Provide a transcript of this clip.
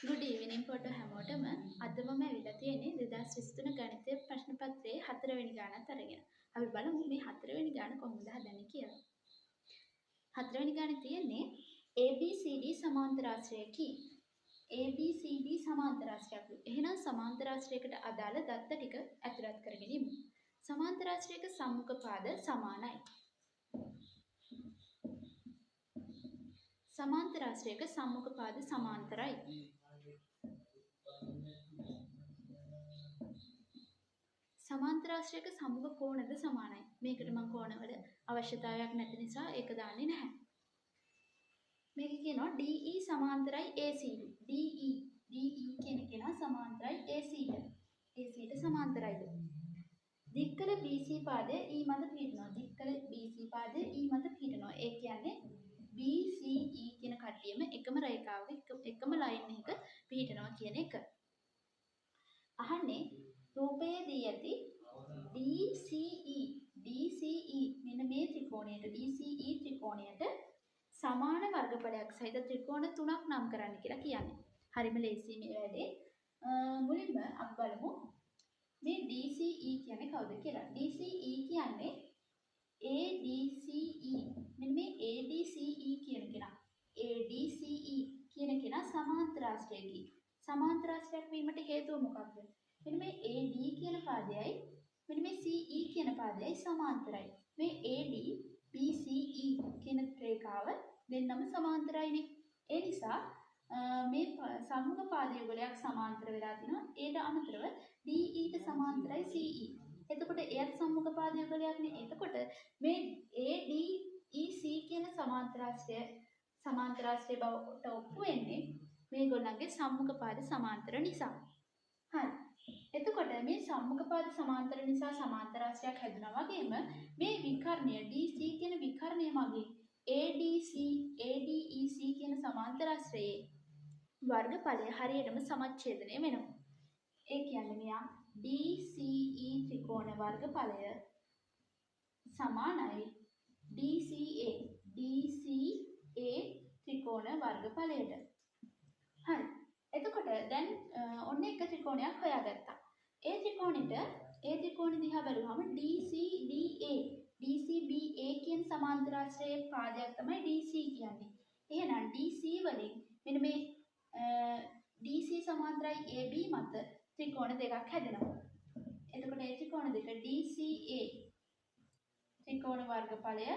Good evening photo හැමෝටම අද මම ඇවිල්ලා තියෙන්නේ 2023 ගණිතයේ ප්‍රශ්න පත්‍රයේ 4 වෙනි ගානත් අරගෙන. අපි බලමු මේ 4 වෙනි ගාන කොහොමද හදන්නේ කියලා. 4 වෙනි ගානේ තියෙන්නේ ABCD සමාන්තරාශ්‍රයකි. ABCD සමාන්තරාශ්‍රයක්. එහෙනම් සමාන්තරාශ්‍රයකට අදාළ දත්ත ටික ඇතුළත් කරගෙන ඉමු. සමාන්තරාශ්‍රයක සම්මුඛ පාද සමානයි. සමාන්තරාශ්‍රයක සම්මුඛ පාද සමාන්තරයි. සමාන්තරාශ්‍රයක සම්මුඛ කෝණද සමානයි. මේකට මම කෝණවල අවශ්‍යතාවයක් නැති නිසා ඒක දාන්නේ නැහැ. මේක කියනවා DE සමාන්තරයි ACD. DE කියන කෙනා සමාන්තරයි ACD. ACD සමාන්තරයිද? දික්කල BC පාදයේ E මත පිහිටනවා. දික්කල BC පාදයේ E මත පිහිටනවා. ඒ කියන්නේ BCE කියන කට්ටියම එකම රේඛාවක එකම ලයින් එකක පිහිටනවා කියන එක. අහන්නේ රූපයේ දී ඇති DCE මෙන්න මේ ත්‍රිකෝණයට DCE ත්‍රිකෝණයට සමාන වර්ගඵලයක් සහිත ත්‍රිකෝණ තුනක් නම් කරන්න කියලා කියන්නේ. හරිම ලේසි මේ වැඩේ. මුලින්ම අපි බලමු මේ DCE කියන්නේ කවුද කියලා. DCE කියන්නේ ADCE. මෙන්න මේ ADCE කියන කෙනා. ADCE කියන කෙනා සමාන්තරාශ්‍රයකි. සමාන්තරාශ්‍රයක් වීමට හේතුව මොකක්ද? මෙන්න මේ AD කියන පාදයයි මෙන්න මේ CE කියන පාදයයි සමාන්තරයි. මේ AD BCE කියන රේඛාව දෙන්නම සමාන්තරයිනේ. ඒ නිසා මේ සම්මුඛ පාද යුගලයක් සමාන්තර වෙලා තිනවා. ඒට අමතරව DE ට සමාන්තරයි CE. එතකොට එයත් සම්මුඛ පාද යුගලයක්නේ. එතකොට මේ ADEC කියන සමාන්තරාශ්‍රය බවට ඔප්පු වෙන්නේ මේගොල්ලන්ගේ සම්මුඛ පාද සමාන්තර නිසා. හරි. එතකොට මේ සම්මුඛ පාද සමාන්තර නිසා සමාන්තරාශ්‍රයක් හැදුනා වගේම මේ විකර්ණය DC කියන විකර්ණය මගින් ADEC කියන සමාන්තරාශ්‍රයේ වර්ගඵලය හරියටම සමච්ඡේදනය වෙනවා. ඒ කියන්නේ මෙයා DCE ත්‍රිකෝණ වර්ගඵලය සමානයි DCA ත්‍රිකෝණ වර්ගඵලයට. හරි. එතකොට දැන් ඔන්න එක ත්‍රිකෝණයක් හොයාගත්තා. ඒ ත්‍රිකෝණෙ දිහා බලුවම DCBA කියන සමාන්තරාශ්‍රයේ පාදයක් තමයි DC කියන්නේ. එහෙනම් DC වලින් මෙන්න මේ DC සමාන්තරයි AB මත ත්‍රිකෝණ දෙකක් හැදෙනවා. එතකොට ඒ ත්‍රිකෝණ දෙක DCA ත්‍රිකෝණ වර්ගඵලය